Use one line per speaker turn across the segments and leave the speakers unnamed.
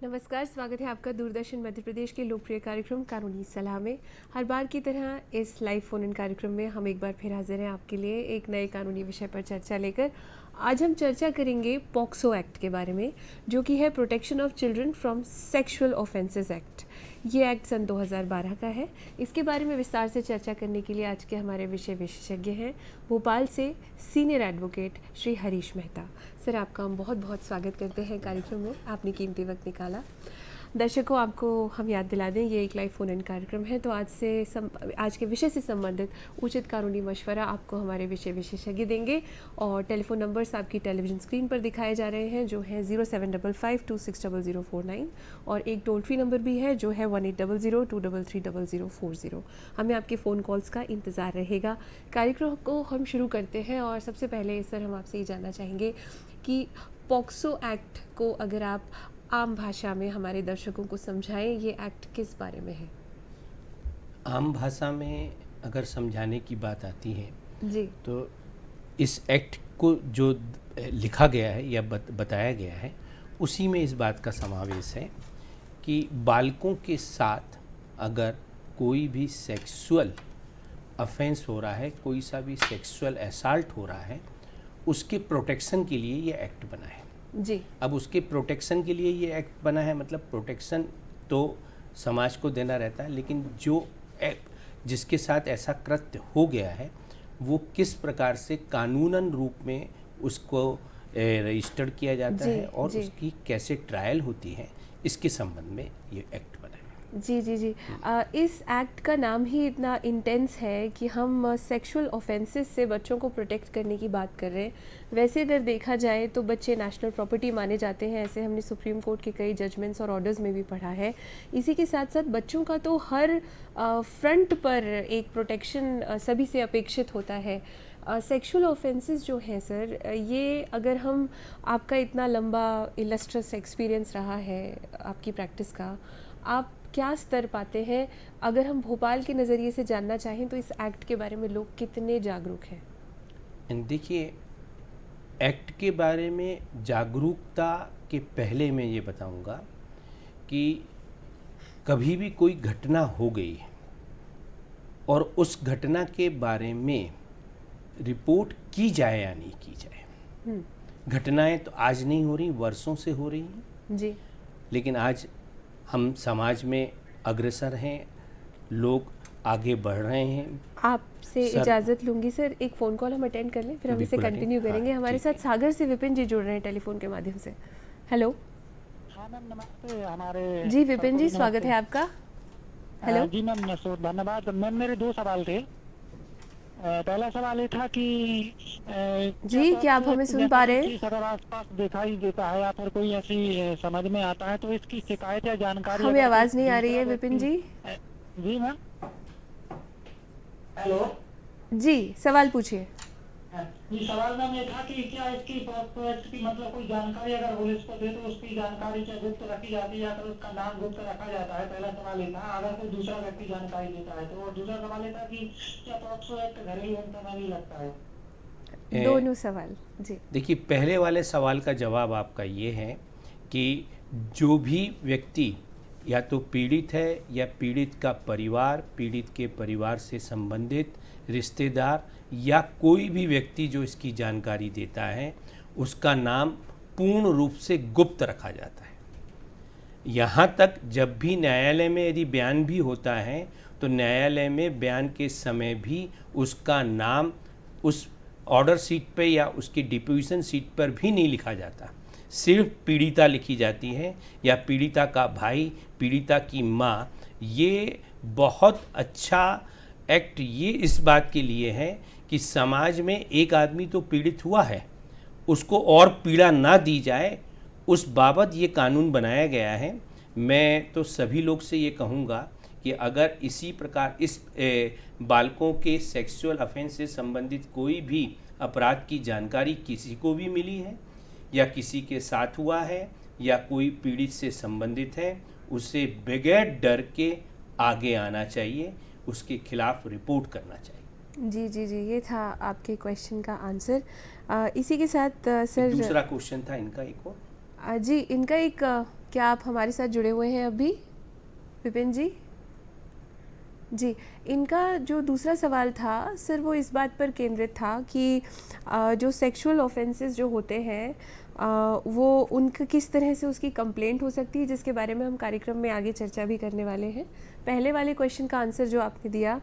नमस्कार, स्वागत है आपका दूरदर्शन मध्य प्रदेश के लोकप्रिय कार्यक्रम कानूनी सलाह में। हर बार की तरह इस लाइव फोन इन कार्यक्रम में हम एक बार फिर हाजिर हैं आपके लिए एक नए कानूनी विषय पर चर्चा लेकर। आज हम चर्चा करेंगे पॉक्सो एक्ट के बारे में, जो कि है protection of children from sexual offences act. ये एक्ट सन 2012 का है। इसके बारे में विस्तार से चर्चा करने के लिए आज के हमारे विषय विशेषज्ञ हैं भोपाल से senior advocate Shri Harish Mehta. Sir, आपका हम बहुत बहुत स्वागत करते हैं कार्यक्रम में, आपने कीमती वक्त निकाला। दर्शकों, आपको हम याद दिला दें, ये एक लाइव फोन इन कार्यक्रम है, तो आज के विषय से संबंधित उचित कानूनी मशवरा आपको हमारे विषय विशेषज्ञ देंगे। और टेलीफोन नंबर्स आपकी टेलीविज़न स्क्रीन पर दिखाए जा रहे हैं, जो है 0755260049, और एक टोल फ्री नंबर भी है जो है 180023300040। हमें आपके फ़ोन कॉल्स का इंतज़ार रहेगा। कार्यक्रम को हम शुरू करते हैं, और सबसे पहले सर हम आपसे ये जानना चाहेंगे कि पॉक्सो एक्ट को अगर आप आम भाषा में हमारे दर्शकों को समझाएं, ये एक्ट किस बारे में है?
आम भाषा में अगर समझाने की बात आती है
जी,
तो इस एक्ट को जो लिखा गया है या बताया गया है, उसी में इस बात का समावेश है कि बालकों के साथ अगर कोई भी सेक्सुअल ऑफेंस हो रहा है, कोई सा भी सेक्सुअल असॉल्ट हो रहा है, उसके प्रोटेक्शन के लिए ये एक्ट बना है।
जी।
अब उसके प्रोटेक्शन के लिए ये एक्ट बना है, मतलब प्रोटेक्शन तो समाज को देना रहता है, लेकिन जिसके साथ ऐसा कृत्य हो गया है वो किस प्रकार से कानूनन रूप में उसको रजिस्टर्ड किया जाता है और उसकी कैसे ट्रायल होती है, इसके संबंध में ये एक्ट बना है।
जी जी जी। इस एक्ट का नाम ही इतना इंटेंस है कि हम सेक्सुअल ऑफेंसेस से बच्चों को प्रोटेक्ट करने की बात कर रहे हैं। वैसे अगर देखा जाए तो बच्चे नेशनल प्रॉपर्टी माने जाते हैं, ऐसे हमने सुप्रीम कोर्ट के कई जजमेंट्स और ऑर्डर्स में भी पढ़ा है। इसी के साथ साथ बच्चों का तो हर फ्रंट पर एक प्रोटेक्शन सभी से अपेक्षित होता है। सेक्सुअल ऑफेंसेस जो हैं सर, ये अगर हम, आपका इतना लंबा इलस्ट्रस एक्सपीरियंस रहा है आपकी प्रैक्टिस का, आप क्या स्तर पाते हैं? अगर हम भोपाल के नज़रिए से जानना चाहें तो इस एक्ट के बारे में लोग कितने जागरूक हैं?
देखिए, एक्ट के बारे में जागरूकता के पहले मैं ये बताऊंगा कि कभी भी कोई घटना हो गई और उस घटना के बारे में रिपोर्ट की जाए या नहीं की जाए। घटनाएं तो आज नहीं हो रही, वर्षों से हो रही हैं
जी,
लेकिन आज हम समाज में अग्रसर हैं, लोग आगे बढ़ रहे हैं।
आपसे इजाज़त लूँगी सर, एक फ़ोन कॉल हम अटेंड कर लें, फिर हम इसे कंटिन्यू करेंगे।
हाँ,
हमारे साथ सागर से विपिन जी जुड़ रहे हैं टेलीफोन के माध्यम से। हेलो।
हाँ मैम, नमस्ते। हमारे
जी विपिन जी, स्वागत है आपका। हेलो
जी मैम, धन्यवाद मैम। मेरे दो सवाल थे। पहला सवाल ये था कि
जी, क्या आप हमें सुन पा रहे हैं?
अगर आसपास दिखाई देता है या फिर कोई ऐसी समझ में आता है तो इसकी शिकायत या जानकारी।
हमें आवाज़ नहीं आ रही है विपिन जी।
जी मैम। हेलो
जी, सवाल पूछिए।
ये सवाल मैम ये था कि क्या इसकी मतलब कोई जानकारी अगर पुलिस को दे तो उसकी जानकारी क्या गुप्त रखी जाती है या फिर उसका नाम गुप्त रखा जाता है? पहला सवाल ये था। अगर कोई दूसरा व्यक्ति जानकारी देता है तो। और दूसरा सवाल ये था कि क्या पॉक्सो एक्ट घरेलू हिंसा में भी लगता है?
दोनों सवाल जी।
देखिए, पहले वाले सवाल का जवाब आपका ये है कि जो भी व्यक्ति या तो पीड़ित है या पीड़ित का परिवार, पीड़ित के परिवार से संबंधित रिश्तेदार या कोई भी व्यक्ति जो इसकी जानकारी देता है, उसका नाम पूर्ण रूप से गुप्त रखा जाता है। यहाँ तक जब भी न्यायालय में यदि बयान भी होता है तो न्यायालय में बयान के समय भी उसका नाम उस ऑर्डर शीट पे या उसकी डिपोजिशन शीट पर भी नहीं लिखा जाता, सिर्फ पीड़िता लिखी जाती है या पीड़िता का भाई, पीड़िता की माँ। ये बहुत अच्छा एक्ट ये इस बात के लिए है कि समाज में एक आदमी तो पीड़ित हुआ है, उसको और पीड़ा ना दी जाए, उस बाबत ये कानून बनाया गया है। मैं तो सभी लोग से ये कहूँगा कि अगर इसी प्रकार इस बालकों के सेक्सुअल ऑफेंस से संबंधित कोई भी अपराध की जानकारी किसी को भी मिली है या किसी के साथ हुआ है या कोई पीड़ित से संबंधित है, उसे बगैर डर के आगे आना चाहिए, उसके खिलाफ रिपोर्ट करना चाहिए।
जी जी जी, ये था आपके क्वेश्चन का आंसर। इसी के साथ सर
दूसरा क्वेश्चन था इनका एक और।
जी, इनका एक क्या आप हमारे साथ जुड़े हुए हैं अभी विपिन जी? जी, इनका जो दूसरा सवाल था सर वो इस बात पर केंद्रित था कि जो सेक्सुअल ऑफेंसेस जो होते हैं वो उनका किस तरह से उसकी कंप्लेंट हो सकती है, जिसके बारे में हम कार्यक्रम में आगे चर्चा भी करने वाले हैं। पहले वाले क्वेश्चन का आंसर जो आपने दिया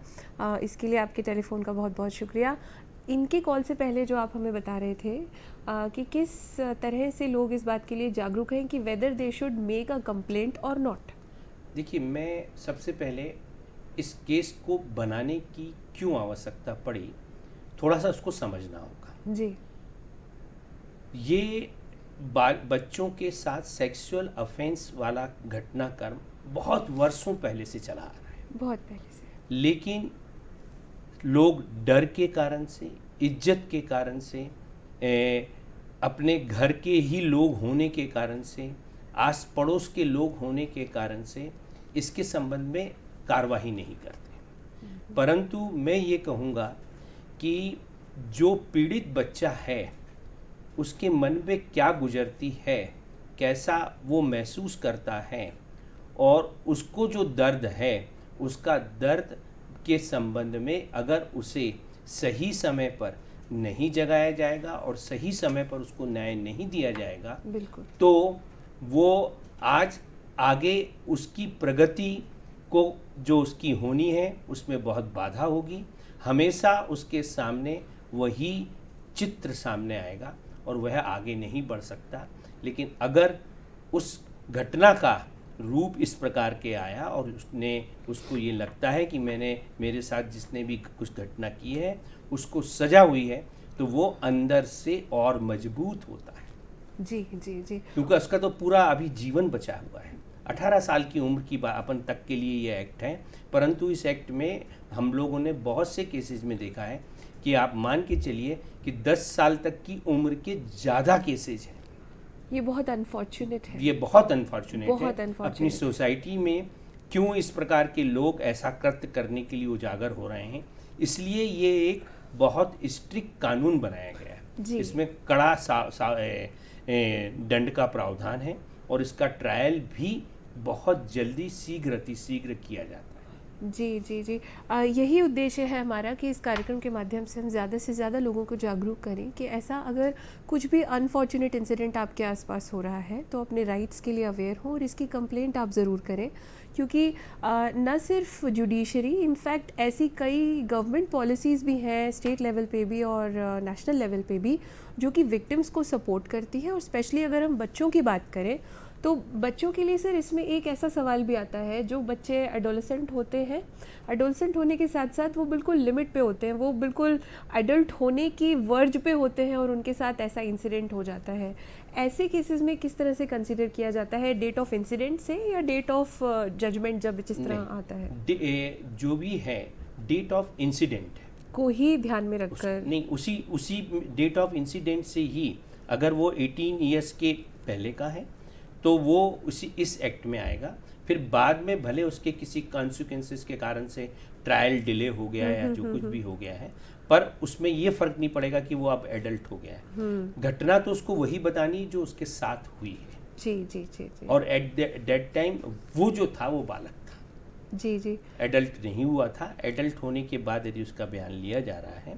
इसके लिए आपके टेलीफोन का बहुत बहुत शुक्रिया। इनके कॉल से पहले जो आप हमें बता रहे थे कि किस तरह से लोग इस बात के लिए जागरूक हैं कि whether they should make a complaint और नॉट।
देखिए, मैं सबसे पहले इस केस को बनाने की क्यों आवश्यकता पड़ी, थोड़ा सा उसको समझना होगा।
जी
ये बच्चों के साथ सेक्सुअल ऑफेंस वाला घटनाक्रम बहुत वर्षों पहले से चला आ रहा है,
बहुत पहले से,
लेकिन लोग डर के कारण से, इज्जत के कारण से, अपने घर के ही लोग होने के कारण से, आस पड़ोस के लोग होने के कारण से इसके संबंध में कार्रवाई नहीं करते। परंतु मैं ये कहूँगा कि जो पीड़ित बच्चा है उसके मन में क्या गुजरती है, कैसा वो महसूस करता है, और उसको जो दर्द है उसका दर्द के संबंध में अगर उसे सही समय पर नहीं जगाया जाएगा और सही समय पर उसको न्याय नहीं दिया जाएगा,
बिल्कुल,
तो वो आज आगे उसकी प्रगति को जो उसकी होनी है उसमें बहुत बाधा होगी। हमेशा उसके सामने वही चित्र सामने आएगा और वह आगे नहीं बढ़ सकता। लेकिन अगर उस घटना का रूप इस प्रकार के आया और उसको ये लगता है कि मेरे साथ जिसने भी कुछ घटना की है उसको सजा हुई है, तो वो अंदर से और मजबूत होता है।
जी जी जी,
क्योंकि उसका तो पूरा अभी जीवन बचा हुआ है। 18 साल की उम्र की अपन तक के लिए ये एक्ट है, परंतु इस एक्ट में हम लोगों ने बहुत से केसेस में देखा है कि आप मान के चलिए कि 10 साल तक की उम्र के ज़्यादा केसेज हैं।
ये बहुत अनफॉर्चुनेट है,
ये बहुत अनफॉर्चुनेट
बहुत
है।
unfortunate।
अपनी सोसाइटी में क्यों इस प्रकार के लोग ऐसा कृत्य करने के लिए उजागर हो रहे हैं, इसलिए ये एक बहुत स्ट्रिक्ट कानून बनाया गया
जी।
है। इसमें कड़ा दंड का प्रावधान है और इसका ट्रायल भी बहुत जल्दी शीघ्र अतिशीघ्र किया जाता है।
जी जी जी, यही उद्देश्य है हमारा कि इस कार्यक्रम के माध्यम से हम ज़्यादा से ज़्यादा लोगों को जागरूक करें कि ऐसा अगर कुछ भी अनफॉर्चुनेट इंसिडेंट आपके आसपास हो रहा है तो अपने राइट्स के लिए अवेयर हो और इसकी कंप्लेंट आप ज़रूर करें। क्योंकि न सिर्फ जुडिशरी, इनफैक्ट ऐसी कई गवर्नमेंट पॉलिसीज़ भी हैं स्टेट लेवल पे भी और नेशनल लेवल पे भी जो कि विक्टिम्स को सपोर्ट करती है। और स्पेशली अगर हम बच्चों की बात करें तो बच्चों के लिए सर इसमें एक ऐसा सवाल भी आता है, जो बच्चे एडोलेसेंट होते हैं, एडोलेसेंट होने के साथ साथ वो बिल्कुल लिमिट पे होते हैं, वो बिल्कुल एडल्ट होने की वर्ज पे होते हैं और उनके साथ ऐसा इंसिडेंट हो जाता है। ऐसे केसेस में किस तरह से कंसीडर किया जाता है, डेट ऑफ इंसिडेंट से या डेट ऑफ जजमेंट जब जिस तरह आता है?
जो भी है डेट ऑफ इंसिडेंट
को ही ध्यान में रखकर
नहीं, उसी डेट ऑफ इंसिडेंट से ही अगर वो 18 ईयर्स के पहले का है तो वो इस एक्ट में आएगा। फिर बाद में भले उसके किसी कॉन्सिक्वेंसेस के कारण से ट्रायल डिले हो गया है या जो कुछ भी हो गया है, पर उसमें ये फर्क नहीं पड़ेगा कि वो अब एडल्ट हो गया है। घटना तो उसको वही बतानी जो उसके साथ हुई है।
जी जी जी जी,
और एट दैट टाइम वो जो था वो बालक था,
जी जी,
एडल्ट नहीं हुआ था। एडल्ट होने के बाद यदि उसका बयान लिया जा रहा है,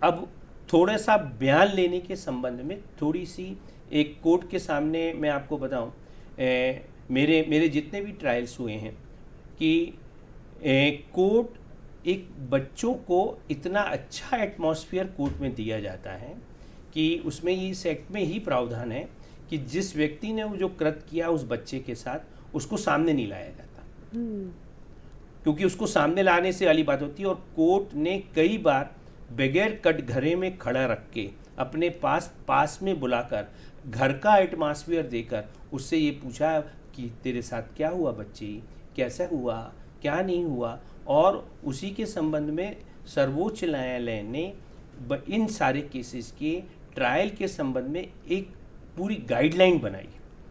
अब थोड़ा सा बयान लेने के संबंध में थोड़ी सी एक कोर्ट के सामने मैं आपको बताऊं, मेरे जितने भी ट्रायल्स हुए हैं कि कोर्ट एक बच्चों को इतना अच्छा एटमॉस्फेयर कोर्ट में दिया जाता है कि उसमें इस एक्ट में ही प्रावधान है कि जिस व्यक्ति ने वो जो कृत्य किया उस बच्चे के साथ, उसको सामने नहीं लाया जाता, क्योंकि उसको सामने लाने से वाली बात होती है। और कोर्ट ने कई बार बगैर कटघरे में खड़ा रख के अपने पास में बुलाकर घर का एटमॉस्फेयर देकर उससे ये पूछा कि तेरे साथ क्या हुआ बच्ची, कैसा हुआ, क्या नहीं हुआ, और उसी के संबंध में सर्वोच्च न्यायालय ने इन सारे केसेस के ट्रायल के संबंध में एक पूरी गाइडलाइन बनाई।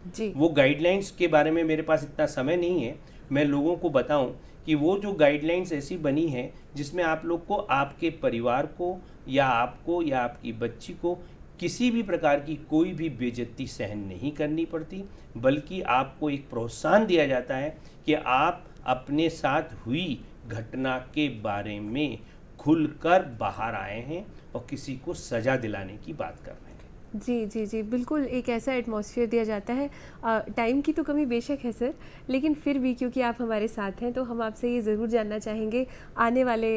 जी।
वो गाइडलाइंस के बारे में मेरे पास इतना समय नहीं है मैं लोगों को बताऊं कि वो जो गाइडलाइंस ऐसी बनी है जिसमें आप लोग को, आपके परिवार को या आपको या आपकी बच्ची को किसी भी प्रकार की कोई भी बेइज्जती सहन नहीं करनी पड़ती, बल्कि आपको एक प्रोत्साहन दिया जाता है कि आप अपने साथ हुई घटना के बारे में खुलकर बाहर आए हैं और किसी को सज़ा दिलाने की बात कर रहे हैं।
जी जी जी, बिल्कुल एक ऐसा एटमॉस्फेयर दिया जाता है। टाइम की तो कमी बेशक है सर, लेकिन फिर भी क्योंकि आप हमारे साथ हैं तो हम आपसे ये ज़रूर जानना चाहेंगे, आने वाले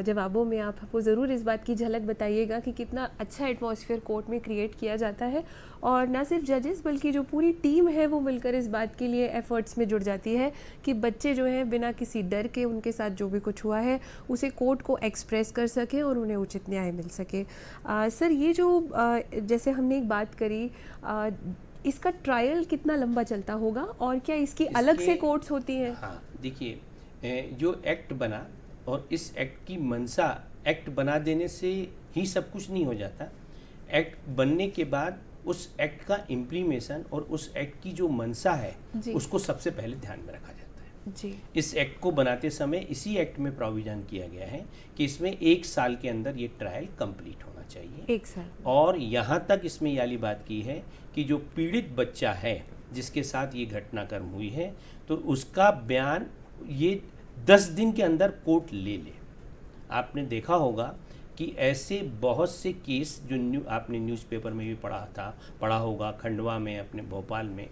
जवाबों में आप हमको ज़रूर इस बात की झलक बताइएगा कि कितना अच्छा एटमॉस्फेयर कोर्ट में क्रिएट किया जाता है, और ना सिर्फ जजेस बल्कि जो पूरी टीम है वो मिलकर इस बात के लिए एफर्ट्स में जुड़ जाती है कि बच्चे जो हैं बिना किसी डर के उनके साथ जो भी कुछ हुआ है उसे कोर्ट को एक्सप्रेस कर सकें और उन्हें उचित न्याय मिल सके। सर ये जो जैसे हमने एक बात करी, इसका ट्रायल कितना लंबा चलता होगा और क्या इसकी अलग से कोर्ट्स होती हैं?
हाँ, देखिए जो एक्ट बना और इस एक्ट की मंशा, एक्ट बना देने से ही सब कुछ नहीं हो जाता। एक्ट बनने के बाद उस एक्ट का इम्प्लीमेशन और उस एक्ट की जो मंशा है उसको सबसे पहले ध्यान में रखा जाता है।
जी।
इस एक्ट को बनाते समय इसी एक्ट में प्रोविजन किया गया है कि इसमें 1 साल के अंदर ये ट्रायल कंप्लीट होना चाहिए।
1 साल।
और यहाँ तक इसमें ये वाली बात की है कि जो पीड़ित बच्चा है जिसके साथ ये घटनाक्रम हुई है तो उसका बयान ये 10 दिन के अंदर कोर्ट ले ले। आपने देखा होगा कि ऐसे बहुत से केस जो आपने न्यूज़पेपर में भी पढ़ा होगा, खंडवा में, अपने भोपाल में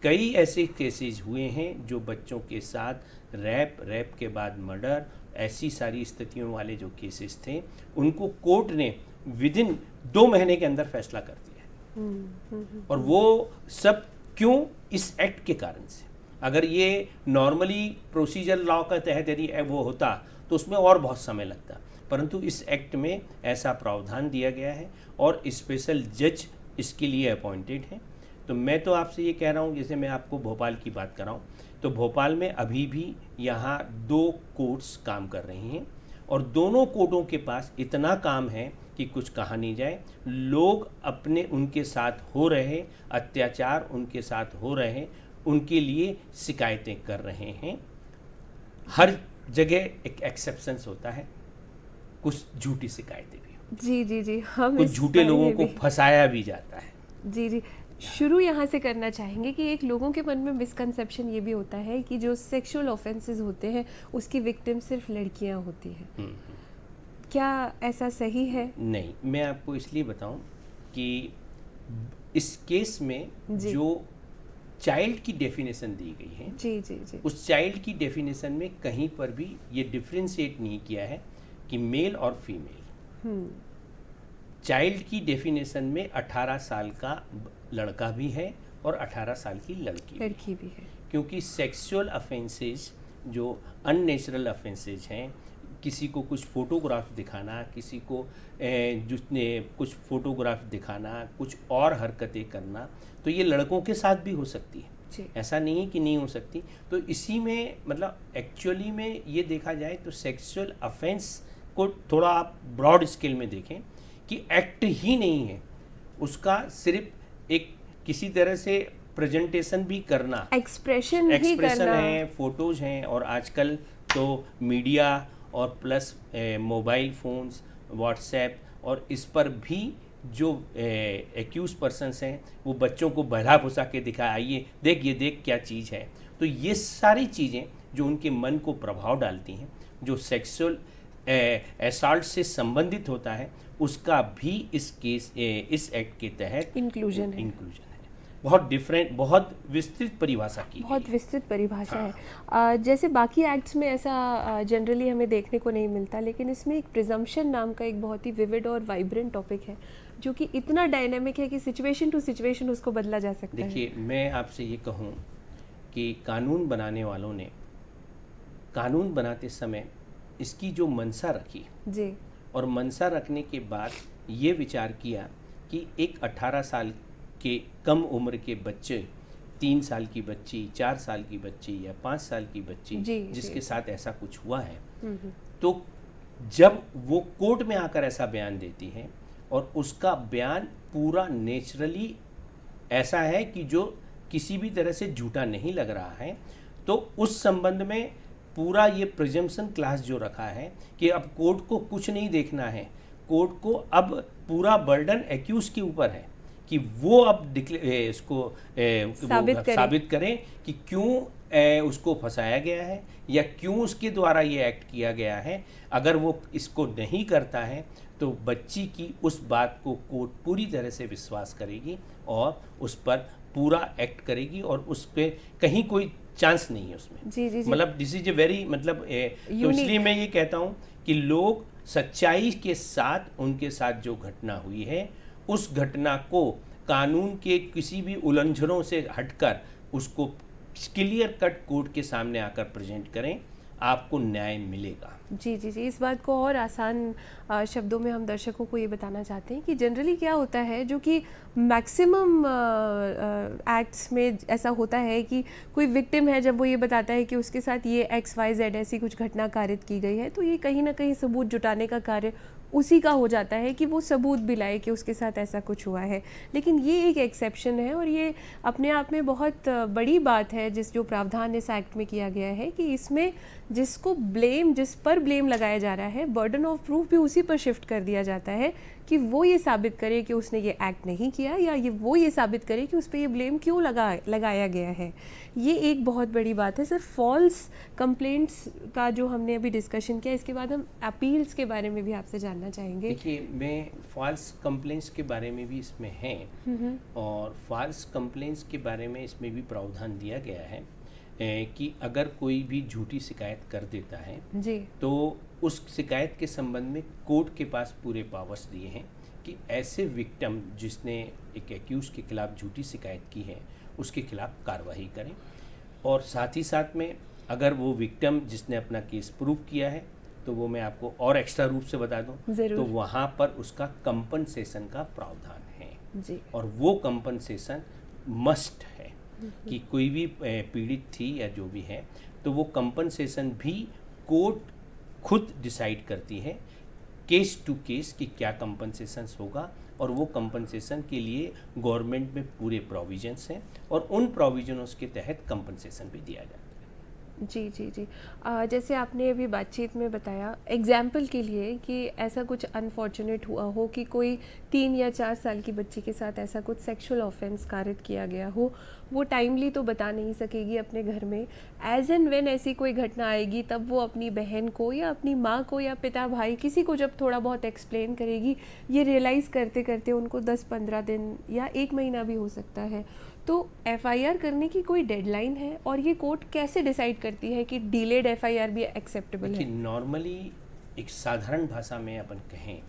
कई ऐसे केसेस हुए हैं जो बच्चों के साथ रैप के बाद मर्डर, ऐसी सारी स्थितियों वाले जो केसेस थे उनको कोर्ट ने विदिन 2 महीने के अंदर फैसला कर दिया। और वो सब क्यों? इस एक्ट के कारण से। अगर ये नॉर्मली प्रोसीजर लॉ के तहत यदि वो होता तो उसमें और बहुत समय लगता, परंतु इस एक्ट में ऐसा प्रावधान दिया गया है और स्पेशल जज इसके लिए अपॉइंटेड हैं। तो मैं तो आपसे ये कह रहा हूँ, जैसे मैं आपको भोपाल की बात कर रहा हूँ, तो भोपाल में अभी भी यहाँ 2 कोर्ट्स काम कर रही हैं और दोनों कोर्टों के पास इतना काम है कि कुछ कहा नहीं जाए। लोग अपने उनके साथ हो रहे अत्याचार, उनके साथ हो रहे उनके लिए शिकायतें कर रहे हैं। हर जगह एक एक्सेप्शंस होता है, कुछ झूठी शिकायतें भी।
जी जी जी, हम
कुछ झूठे लोगों को फंसाया भी जाता है।
जी जी, शुरू यहाँ से करना चाहेंगे कि एक लोगों के मन में मिसकंसेप्शन ये भी होता है कि जो सेक्सुअल ऑफेंसेस होते हैं उसकी विक्टिम सिर्फ लड़कियाँ होती हैं। क्या ऐसा सही है?
नहीं, मैं आपको इसलिए बताऊं कि इस केस में जो चाइल्ड की डेफिनेशन दी गई है,
जी जी जी,
उस चाइल्ड की डेफिनेशन में कहीं पर भी ये डिफ्रेंशिएट नहीं किया है कि मेल और फीमेल। चाइल्ड की डेफिनेशन में 18 साल का लड़का भी है और 18 साल की लड़की
भी है,
क्योंकि सेक्सुअल ऑफेंसेस जो अननेचुरल ऑफेंसेस हैं, किसी को कुछ फोटोग्राफ दिखाना, किसी को जिसने कुछ फोटोग्राफ दिखाना, कुछ और हरकतें करना, तो ये लड़कों के साथ भी हो सकती है। ऐसा नहीं है कि नहीं हो सकती। तो इसी में मतलब एक्चुअली में ये देखा जाए तो सेक्सुअल ऑफेंस को थोड़ा आप ब्रॉड स्केल में देखें कि एक्ट ही नहीं है, उसका सिर्फ एक किसी तरह से प्रेजेंटेशन भी करना, एक्सप्रेशन है, फोटोज हैं, और आजकल तो मीडिया और प्लस मोबाइल फ़ोन्स, व्हाट्सएप, और इस पर भी जो एक्यूज पर्सनस हैं वो बच्चों को बहला फुसा के दिखा, आइए देख, ये देख क्या चीज़ है। तो ये सारी चीज़ें जो उनके मन को प्रभाव डालती हैं, जो सेक्सुअल असॉल्ट से संबंधित होता है, उसका भी इस एक्ट के तहत इंक्लूजन है। बहुत डिफरेंट, बहुत विस्तृत परिभाषा की,
बहुत विस्तृत परिभाषा है। जैसे बाकी एक्ट्स में ऐसा जनरली हमें देखने को नहीं मिलता, लेकिन इसमें एक प्रिजम्पशन नाम का एक बहुत ही विविड और वाइब्रेंट टॉपिक है जो कि इतना डायनेमिक है कि सिचुएशन टू सिचुएशन उसको बदला जा सकता है।
देखिए, मैं आपसे ये कहूँ कि कानून बनाने वालों ने कानून बनाते समय इसकी जो मंशा रखी
जी, और
मंशा रखने के बाद ये विचार किया कि एक 18 साल के कम उम्र के बच्चे 3 साल की बच्ची, 4 साल की बच्ची या 5 साल की बच्ची
जी,
जिसके
जी।
साथ ऐसा कुछ हुआ है,
हम्म।
तो जब वो कोर्ट में आकर ऐसा बयान देती है और उसका बयान पूरा नेचुरली ऐसा है कि जो किसी भी तरह से झूठा नहीं लग रहा है, तो उस संबंध में पूरा ये प्रिजम्पशन क्लास जो रखा है कि अब कोर्ट को कुछ नहीं देखना है, कोर्ट को अब पूरा बर्डन एक्यूज के ऊपर है कि वो अब इसको साबित करें कि क्यों उसको फंसाया गया है या क्यों उसके द्वारा ये एक्ट किया गया है। अगर वो इसको नहीं करता है तो बच्ची की उस बात को कोर्ट पूरी तरह से विश्वास करेगी और उस पर पूरा एक्ट करेगी और उस पर कहीं कोई चांस नहीं है उसमें।
जी जी जी।
मतलब दिस इज ए वेरी मतलब तो इसलिए मैं ये कहता हूँ कि लोग सच्चाई के साथ उनके साथ जो घटना हुई है उस घटना को कानून के किसी भी उल्लंघनों से हटकर उसको क्लियर कट कोर्ट के सामने आकर प्रेजेंट करें, आपको न्याय मिलेगा।
जी जी जी। इस बात को और आसान शब्दों में हम दर्शकों को ये बताना चाहते हैं कि जनरली क्या होता है, जो कि मैक्सिमम एक्ट्स में ऐसा होता है कि कोई विक्टिम है, जब वो ये बताता है कि उसके साथ ये XYZ ऐसी कुछ घटना कारित की गई है, तो ये कहीं ना कहीं सबूत जुटाने का कार्य उसी का हो जाता है कि वो सबूत भी लाए कि उसके साथ ऐसा कुछ हुआ है। लेकिन ये एक एक्सेप्शन है और ये अपने आप में बहुत बड़ी बात है जो प्रावधान इस एक्ट में किया गया है कि इसमें जिस पर ब्लेम लगाया जा रहा है, बर्डन ऑफ प्रूफ भी उसी पर शिफ्ट कर दिया जाता है कि वो ये साबित करे कि उसने ये एक्ट नहीं किया या वो ये साबित करे कि उस पर ये ब्लेम क्यों लगाया गया है। ये एक बहुत बड़ी बात है। सर, फॉल्स कंप्लेंट्स का जो हमने अभी डिस्कशन किया, इसके बाद हम अपील्स के बारे में भी आपसे जानना चाहेंगे।
देखिए, मैं फॉल्स कंप्लेंट्स के बारे में भी इसमें है और फॉल्स कंप्लेंट्स के बारे में इसमें भी प्रावधान दिया गया है कि अगर कोई भी झूठी शिकायत कर देता है
जी,
तो उस शिकायत के संबंध में कोर्ट के पास पूरे पावर्स दिए हैं कि ऐसे विक्टिम जिसने एक एक्यूज के खिलाफ झूठी शिकायत की है उसके खिलाफ कार्रवाई करें। और साथ ही साथ में अगर वो विक्टिम जिसने अपना केस प्रूव किया है तो वो मैं आपको और एक्स्ट्रा रूप से बता दूं,
जरूर।
तो वहाँ पर उसका कंपनसेशन का प्रावधान है
जी,
और वो कंपनसेशन मस्ट है कि कोई भी पीड़ित थी या जो भी है तो वो कंपनसेशन भी कोर्ट खुद डिसाइड करती है केस टू केस कि क्या कंपनसेशंस होगा और वो कंपनसेशन के लिए गवर्नमेंट में पूरे प्रोविजंस हैं और उन प्रोविजनों के तहत कंपनसेशन भी दिया जाता है।
जी जी जी। जैसे आपने अभी बातचीत में बताया एग्जाम्पल के लिए कि ऐसा कुछ अनफॉर्चुनेट हुआ हो कि कोई 3 या 4 साल की बच्ची के साथ ऐसा कुछ सेक्सुअल ऑफेंस कारित किया गया हो, वो टाइमली तो बता नहीं सकेगी अपने घर में। एज एंड व्हेन ऐसी कोई घटना आएगी तब वो अपनी बहन को या अपनी माँ को या पिता भाई किसी को जब थोड़ा बहुत एक्सप्लेन करेगी, ये रियलाइज़ करते करते उनको 10-15 दिन या 1 महीना भी हो सकता है। तो FIR करने की कोई डेडलाइन है और ये कोर्ट कैसे डिसाइड करती है कि डिलेड FIR भी एक्सेप्टेबल है?
नॉर्मली एक साधारण भाषा में अपन कहें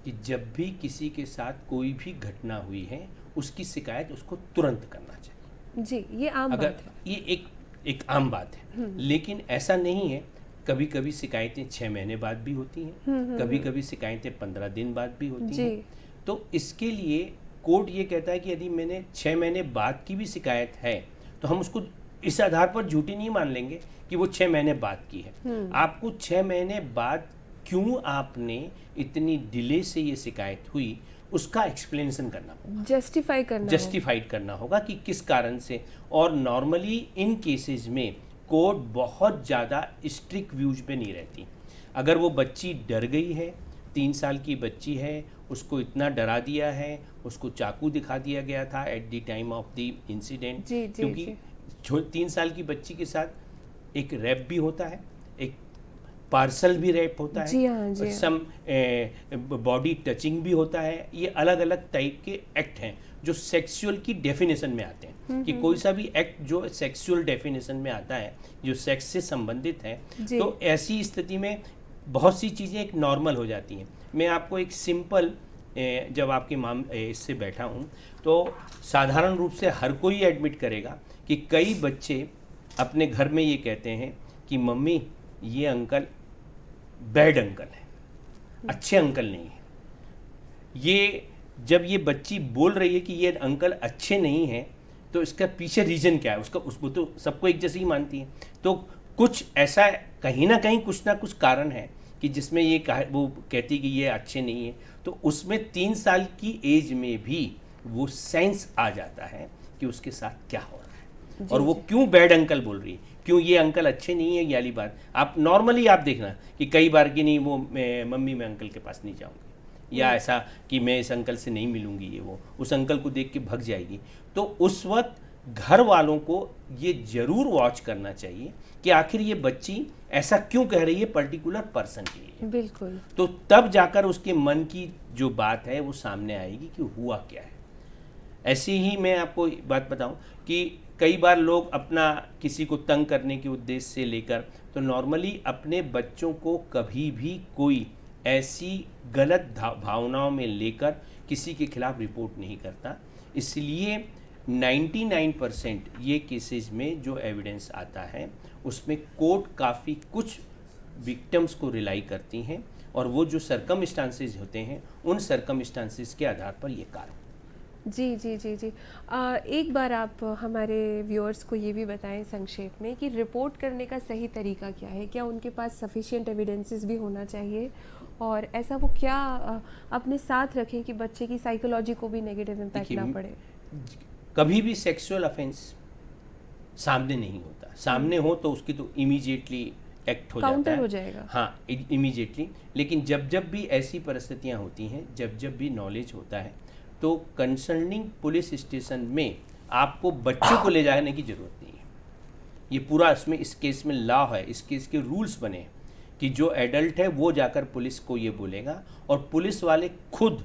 कि जब भी किसी के साथ कोई भी घटना हुई है उसकी शिकायत उसको तुरंत करना चाहिए।
जी, ये आम
अगर
बात है।
ये एक आम बात है, लेकिन ऐसा नहीं है। कभी कभी शिकायतें 6 महीने बाद भी होती हैं, कभी कभी शिकायतें 15 दिन बाद भी होती
जी।
हैं। तो इसके लिए कोर्ट ये कहता है कि यदि मैंने 6 महीने बाद की भी शिकायत है तो हम उसको इस आधार पर झूठी नहीं मान लेंगे कि वो 6 महीने बाद की है। आपको 6 महीने बाद क्यों आपने इतनी डिले से ये शिकायत हुई उसका एक्सप्लेनेशन करना होगा, जस्टिफाइड करना होगा कि किस कारण से। और नॉर्मली इन केसेस में कोर्ट बहुत ज़्यादा स्ट्रिक्ट व्यूज पे नहीं रहती। अगर वो बच्ची डर गई है, 3 साल की बच्ची है, उसको इतना डरा दिया है, उसको चाकू दिखा दिया गया था at the time of the incident, क्योंकि 3 साल की बच्ची के साथ एक रेप भी होता है, एक पार्सल भी रेप होता है,
जी हाँ, जी हाँ।
सम बॉडी टचिंग भी होता है। ये अलग अलग टाइप के एक्ट हैं जो सेक्सुअल की डेफिनेशन में आते हैं कि कोई सा भी एक्ट जो सेक्सुअल डेफिनेशन में आता है जो सेक्स से संबंधित है, तो ऐसी स्थिति में बहुत सी चीज़ें एक नॉर्मल हो जाती हैं। मैं आपको एक सिंपल, जब आपके इससे बैठा हूँ तो साधारण रूप से हर कोई एडमिट करेगा कि कई बच्चे अपने घर में ये कहते हैं कि मम्मी ये अंकल बैड अंकल है, अच्छे अंकल नहीं है। ये जब ये बच्ची बोल रही है कि ये अंकल अच्छे नहीं हैं तो इसका पीछे रीजन क्या है, उसको तो सबको एक जैसे ही मानती है, तो कुछ ऐसा कहीं ना कुछ कारण है कि जिसमें वो कहती कि ये अच्छे नहीं है, तो उसमें 3 साल की एज में भी वो सेंस आ जाता है कि उसके साथ क्या हो रहा है और वो क्यों बैड अंकल बोल रही है, क्यों ये अंकल अच्छे नहीं है। ये वाली बात आप नॉर्मली आप देखना कि कई बार की नहीं, वो मम्मी मैं अंकल के पास नहीं जाऊंगी, या ऐसा कि मैं इस अंकल से नहीं मिलूंगी, ये वो उस अंकल को देख के भग जाएगी। तो उस वक्त घर वालों को ये जरूर वॉच करना चाहिए कि आखिर ये बच्ची ऐसा क्यों कह रही है पर्टिकुलर पर्सन के लिए।
बिल्कुल।
तो तब जाकर उसके मन की जो बात है वो सामने आएगी कि हुआ क्या है। ऐसे ही मैं आपको बात बताऊं कि कई बार लोग अपना किसी को तंग करने के उद्देश्य से लेकर, तो नॉर्मली अपने बच्चों को कभी भी कोई ऐसी गलत भावनाओं में लेकर किसी के खिलाफ रिपोर्ट नहीं करता। इसलिए 99% ये केसेस में जो एविडेंस आता है उसमें कोर्ट काफ़ी कुछ विक्टिम्स को रिलाई करती हैं और वो जो सरकमस्टांसेस होते हैं उन सरकमस्टांसेस के आधार पर ये कार्य।
जी जी जी जी। एक बार आप हमारे व्यूअर्स को ये भी बताएं संक्षेप में कि रिपोर्ट करने का सही तरीका क्या है, क्या उनके पास सफिशिएंट एविडेंसेस भी होना चाहिए और ऐसा वो क्या अपने साथ रखें कि बच्चे की साइकोलॉजी को भी नेगेटिव इम्पैक्ट ना पड़े।
कभी भी सेक्सुअल ऑफेंस सामने नहीं होता, सामने हो तो उसकी तो इमीडिएटली एक्ट हो जाता है,
हो जाएगा।
हाँ इमीडिएटली। लेकिन जब जब भी ऐसी परिस्थितियां होती हैं, जब जब भी नॉलेज होता है, तो कंसर्निंग पुलिस स्टेशन में आपको बच्चों को ले जाने की ज़रूरत नहीं है। ये पूरा इसमें इस केस में लॉ है, इस केस के रूल्स बने कि जो एडल्ट है वो जाकर पुलिस को ये बोलेगा और पुलिस वाले खुद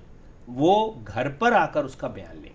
वो घर पर आकर उसका बयान लेंगे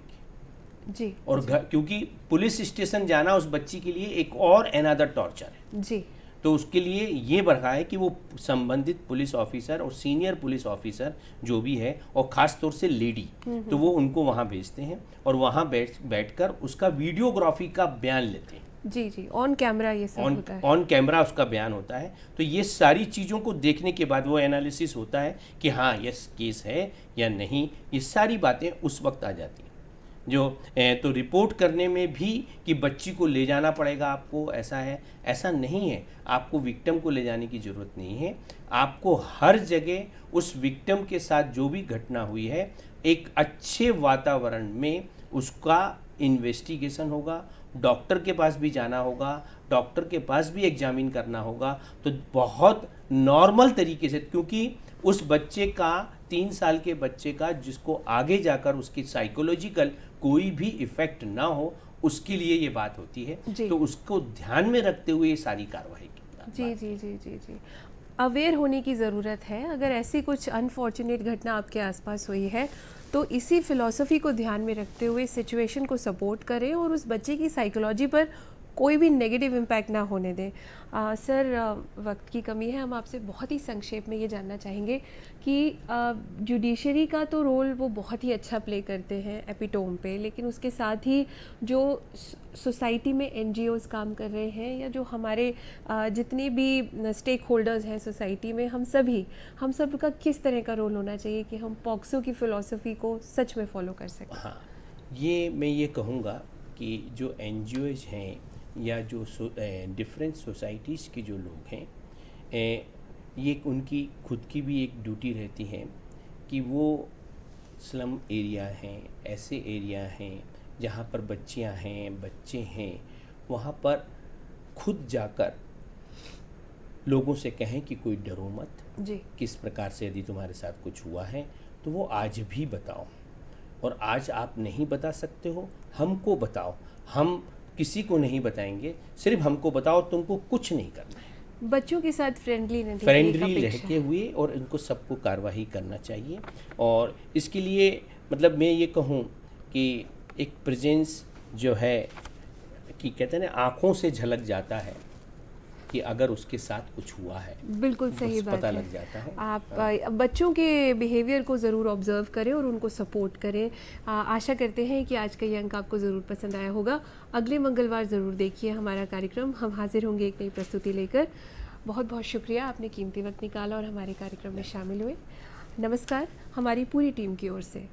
जी।
और क्योंकि पुलिस स्टेशन जाना उस बच्ची के लिए एक और अनदर टॉर्चर है
जी।
तो उसके लिए ये बढ़ा है कि वो संबंधित पुलिस ऑफिसर और सीनियर पुलिस ऑफिसर जो भी है और ख़ास तौर से लेडी, तो वो उनको वहाँ भेजते हैं और वहाँ बैठकर उसका वीडियोग्राफी का बयान लेते हैं।
जी जी, ऑन कैमरा ये सब होता है,
ऑन कैमरा उसका बयान होता है। तो ये सारी चीज़ों को देखने के बाद वो एनालिसिस होता है कि हाँ ये केस है या नहीं, ये सारी बातें उस वक्त आ जाती हैं। जो तो रिपोर्ट करने में भी कि बच्ची को ले जाना पड़ेगा आपको, ऐसा है, ऐसा नहीं है। आपको विक्टिम को ले जाने की ज़रूरत नहीं है। आपको हर जगह उस विक्टिम के साथ जो भी घटना हुई है एक अच्छे वातावरण में उसका इन्वेस्टिगेशन होगा, डॉक्टर के पास भी जाना होगा, डॉक्टर के पास भी एग्जामिन करना होगा, तो बहुत नॉर्मल तरीके से, क्योंकि उस बच्चे का 3 साल के बच्चे का जिसको आगे जाकर उसकी साइकोलॉजिकल कोई भी इफेक्ट ना हो, उसके लिए ये बात होती है। तो उसको ध्यान में रखते हुए ये सारी कार्रवाई की
जी जी जी जी जी अवेयर होने की ज़रूरत है। अगर ऐसी कुछ अनफॉर्चुनेट घटना आपके आसपास हुई है तो इसी फिलॉसफी को ध्यान में रखते हुए सिचुएशन को सपोर्ट करें और उस बच्चे की साइकोलॉजी पर कोई भी नेगेटिव इम्पैक्ट ना होने दें। सर वक्त की कमी है, हम आपसे बहुत ही संक्षेप में ये जानना चाहेंगे कि जुडिशरी का तो रोल वो बहुत ही अच्छा प्ले करते हैं एपिटोम पे, लेकिन उसके साथ ही जो सोसाइटी में एनजीओज काम कर रहे हैं या जो हमारे जितने भी स्टेक होल्डर्स हैं सोसाइटी में, हम सब का किस तरह का रोल होना चाहिए कि हम पॉक्सो की फ़िलॉसफी को सच में फॉलो कर सकें।
हाँ, ये मैं ये कहूँगा कि जो एनजीओज हैं या जो डिफरेंट सोसाइटीज़ के जो लोग हैं, ये उनकी खुद की भी एक ड्यूटी रहती है कि वो स्लम एरिया हैं, ऐसे एरिया हैं जहाँ पर बच्चियाँ हैं, बच्चे हैं, वहाँ पर खुद जाकर लोगों से कहें कि कोई डरो मत
जी।
किस प्रकार से यदि तुम्हारे साथ कुछ हुआ है तो वो आज भी बताओ, और आज आप नहीं बता सकते हो हमको बताओ, हम किसी को नहीं बताएंगे, सिर्फ हमको बताओ, तुमको कुछ नहीं करना है।
बच्चों के साथ फ्रेंडली
रहते हुए और इनको सबको कार्रवाई करना चाहिए। और इसके लिए मतलब मैं ये कहूँ कि एक प्रेजेंस जो है कि कहते हैं ना आँखों से झलक जाता है कि अगर उसके साथ कुछ हुआ है,
बिल्कुल सही बात
पता
है।
लग जाता है।
आप बच्चों के बिहेवियर को ज़रूर ऑब्जर्व करें और उनको सपोर्ट करें। आशा करते हैं कि आज का ये अंक आपको ज़रूर पसंद आया होगा। अगले मंगलवार ज़रूर देखिए हमारा कार्यक्रम, हम हाजिर होंगे एक नई प्रस्तुति लेकर। बहुत बहुत शुक्रिया, आपने कीमती वक्त निकाला और हमारे कार्यक्रम में शामिल हुए। नमस्कार हमारी पूरी टीम की ओर से।